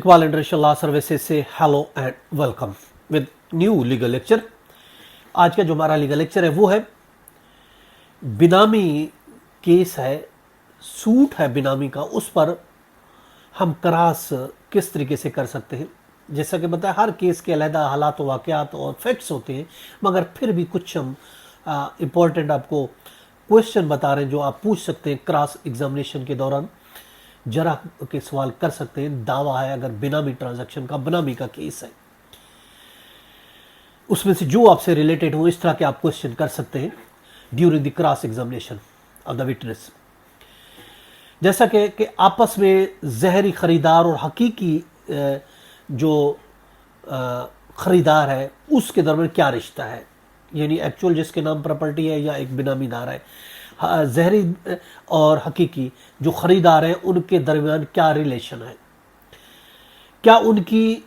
Iqbal international law services से hello and welcome with new legal lecture. आज का जो हमारा लीगल लेक्चर है वो है बिनामी केस है, सूट है बिनामी का, उस पर हम क्रॉस किस तरीके से कर सकते हैं। जैसा कि बताया, हर केस के अलहदा हालात व वाक़यात और फैक्ट्स होते हैं, मगर फिर भी कुछ हम इम्पोर्टेंट आपको क्वेश्चन बता रहे हैं जो आप पूछ सकते हैं क्रॉस एग्जामिनेशन के दौरान, जरा के सवाल कर सकते हैं। दावा है अगर बिनामी ट्रांजैक्शन का, बिनामी का केस है, उसमें से जो आपसे रिलेटेड हो, इस तरह के आप क्वेश्चन कर सकते हैं during the cross examination of the witness. जैसा कि आपस में जहरी खरीदार और हकीकी जो खरीदार है उसके दरमियान क्या रिश्ता है, यानी एक्चुअल जिसके नाम प्रॉपर्टी है या एक बिनामीदार है, जहरी और हकीकी जो खरीदार हैं उनके दरमियान क्या रिलेशन है, क्या उनकी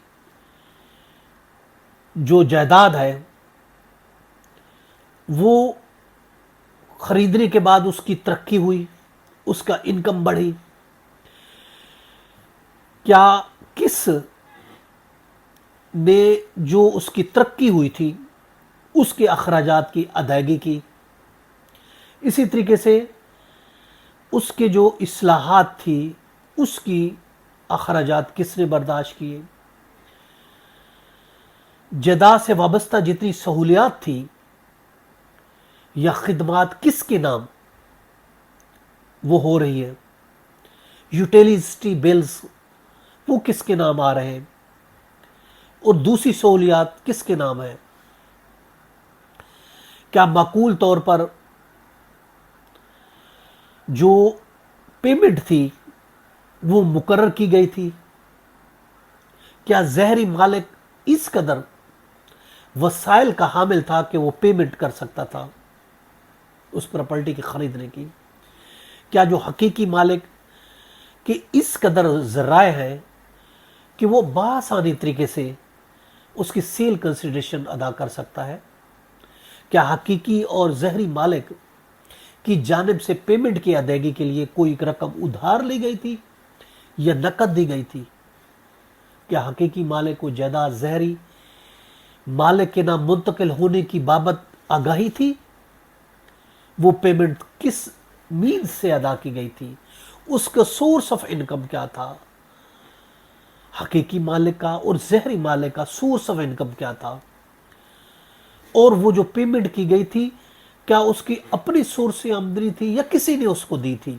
जो जायदाद है वो खरीदने के बाद उसकी तरक्की हुई, उसका इनकम बढ़ी, क्या किस ने जो उसकी तरक्की हुई थी उसके अखराजात की अदायगी की, इसी तरीके से उसके जो इस्लाहात थी उसकी अखराजात किसने बर्दाश्त किए, जायदाद से वाबस्ता जितनी सहूलियात थी या खिदमात किसके नाम वो हो रही है, यूटिलिटी बिल्स वो किसके नाम आ रहे हैं और दूसरी सहूलियात किसके नाम है, क्या माकूल तौर पर जो पेमेंट थी वो मुकर्रर की गई थी, क्या जहरी मालिक इस कदर वसाइल का हामिल था कि वो पेमेंट कर सकता था उस प्रॉपर्टी के खरीदने की, क्या जो हकीकी मालिक के इस कदर ज़राए हैं कि वो बासानी तरीके से उसकी सेल कंसिडरेशन अदा कर सकता है, क्या हकीकी और जहरी मालिक की जानिब से पेमेंट की अदायगी के लिए कोई एक रकम उधार ली गई थी या नकद दी गई थी, क्या हकीकी मालिक को जायदाद जहरी मालिक के नाम मुंतकिल होने की बाबत आगाही थी, वो पेमेंट किस मीन्स से अदा की गई थी, उसका सोर्स ऑफ इनकम क्या था, हकीकी मालिक का और जहरी मालिक का सोर्स ऑफ इनकम क्या था, और वो जो पेमेंट की गई थी क्या उसकी अपनी सोर्स से आमदनी थी या किसी ने उसको दी थी,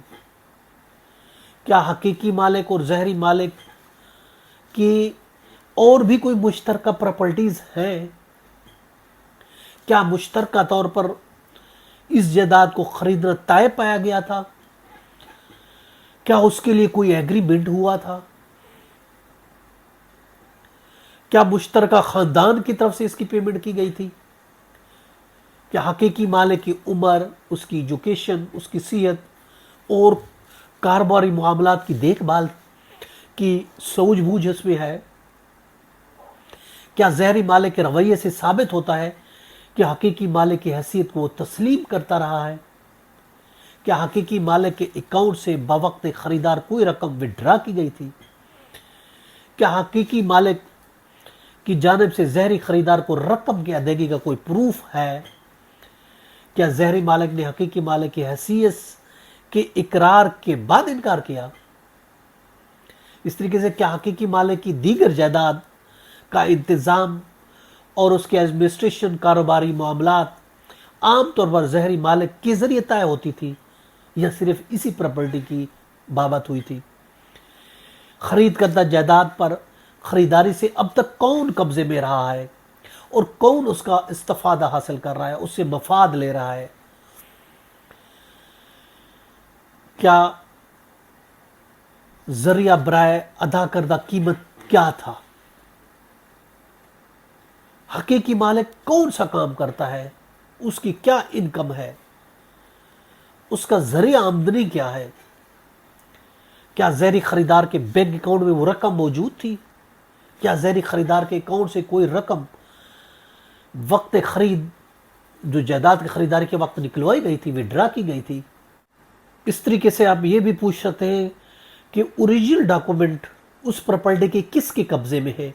क्या हकीकी मालिक और जहरी मालिक की और भी कोई मुश्तरका प्रॉपर्टीज हैं, क्या मुश्तरका तौर पर इस जायदाद को खरीदना तय पाया गया था, क्या उसके लिए कोई एग्रीमेंट हुआ था, क्या मुश्तरका खानदान की तरफ से इसकी पेमेंट की गई थी, क्या हकीकी मालिक की उम्र, उसकी एजुकेशन, उसकी सेहत और कारोबारी मामलात की देखभाल की सूझबूझ इसमें है, क्या जहरी मालिक के रवैये से साबित होता है कि हकीकी मालिक की हैसियत को तस्लीम करता रहा है, क्या हकीकी मालिक के अकाउंट से बवक्त खरीदार कोई रकम विड्रा की गई थी, क्या हकीकी मालिक की जानिब से जहरी खरीदार को रकम की अदायगी का कोई प्रूफ है, क्या जहरी मालिक ने हकीकी मालिक की हैसियत के इकरार के बाद इनकार किया। इस तरीके से क्या हकीकी मालिक की दीगर जायदाद का इंतज़ाम और उसके एडमिनिस्ट्रेशन, कारोबारी मामलात आमतौर पर जहरी मालिक के जरिए तय होती थी या सिर्फ इसी प्रॉपर्टी की बाबत हुई थी। खरीद करदा जायदाद पर खरीदारी से अब तक कौन कब्जे में रहा है और कौन उसका इस्तिफादा हासिल कर रहा है, उससे मफाद ले रहा है, क्या जरिया बराए अदा करदा कीमत क्या था, हकीकी मालिक कौन सा काम करता है, उसकी क्या इनकम है, उसका जरिया आमदनी क्या है, क्या जहरी खरीदार के बैंक अकाउंट में वो रकम मौजूद थी, क्या जहरी खरीदार के अकाउंट से कोई रकम वक्त खरीद जो जायदाद की खरीदारी के वक्त निकलवाई गई थी, विड्रा की गई थी। इस तरीके से आप ये भी पूछ सकते हैं कि ओरिजिनल डॉक्यूमेंट اس پراپرٹی کے کس کے قبضے میں ہے،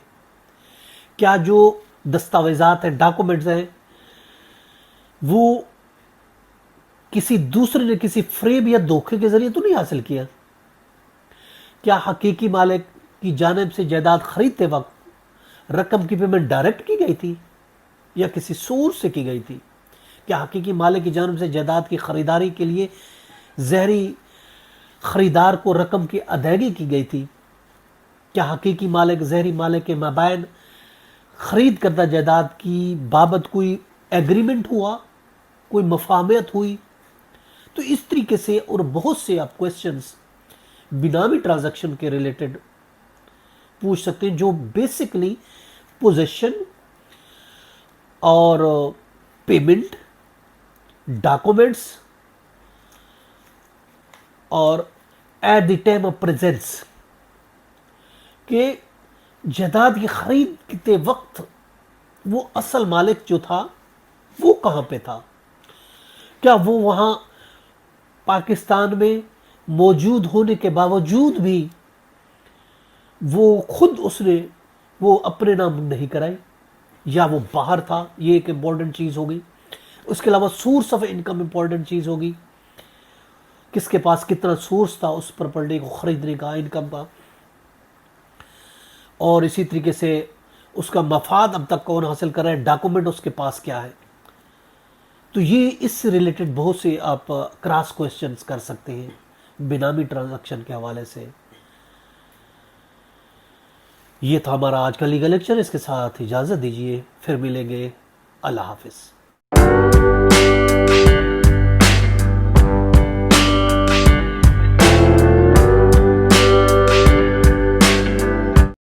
کیا جو دستاویزات ہیں، ڈاکومنٹس ہیں، وہ کسی دوسرے نے کسی فریب یا دھوکے کے ذریعے تو نہیں حاصل کیا، کیا حقیقی مالک کی جانب سے جائیداد خریدتے وقت رقم کی پیمنٹ ڈائریکٹ کی گئی تھی یا کسی سورس سے کی گئی تھی، کیا حقیقی مالک کی جانب سے جائیداد کی خریداری کے لیے ظاہری خریدار کو رقم کی ادائیگی کی گئی تھی، کیا حقیقی مالک ظاہری مالک کے مابین خرید کردہ جائیداد کی بابت کوئی ایگریمنٹ ہوا، کوئی مفاہمت ہوئی۔ تو اس طریقے سے اور بہت سے آپ کویسچنز بینامی ٹرانزیکشن کے ریلیٹڈ پوچھ سکتے ہیں، جو بیسکلی پوزیشن اور پیمنٹ، ڈاکومنٹس اور at the time of presence کہ جائیداد کی خرید کے وقت وہ اصل مالک جو تھا وہ کہاں پہ تھا، کیا وہ وہاں پاکستان میں موجود ہونے کے باوجود بھی وہ خود اس نے وہ اپنے نام نہیں کرائی، یا وہ باہر تھا، یہ ایک امپورٹنٹ چیز ہوگی۔ اس کے علاوہ سورس آف انکم امپورٹنٹ چیز ہوگی، کس کے پاس کتنا سورس تھا اس پراپرٹی کو خریدنے کا، انکم کا، اور اسی طریقے سے اس کا مفاد اب تک کون حاصل کر رہا ہے، ڈاکومنٹ اس کے پاس کیا ہے۔ تو یہ اس سے ریلیٹڈ بہت سے آپ کراس کویسچنز کر سکتے ہیں بینامی ٹرانزیکشن کے حوالے سے۔ یہ تھا ہمارا آج کا لیگل لیکچر، اس کے ساتھ اجازت دیجیے، پھر ملیں گے، اللہ حافظ۔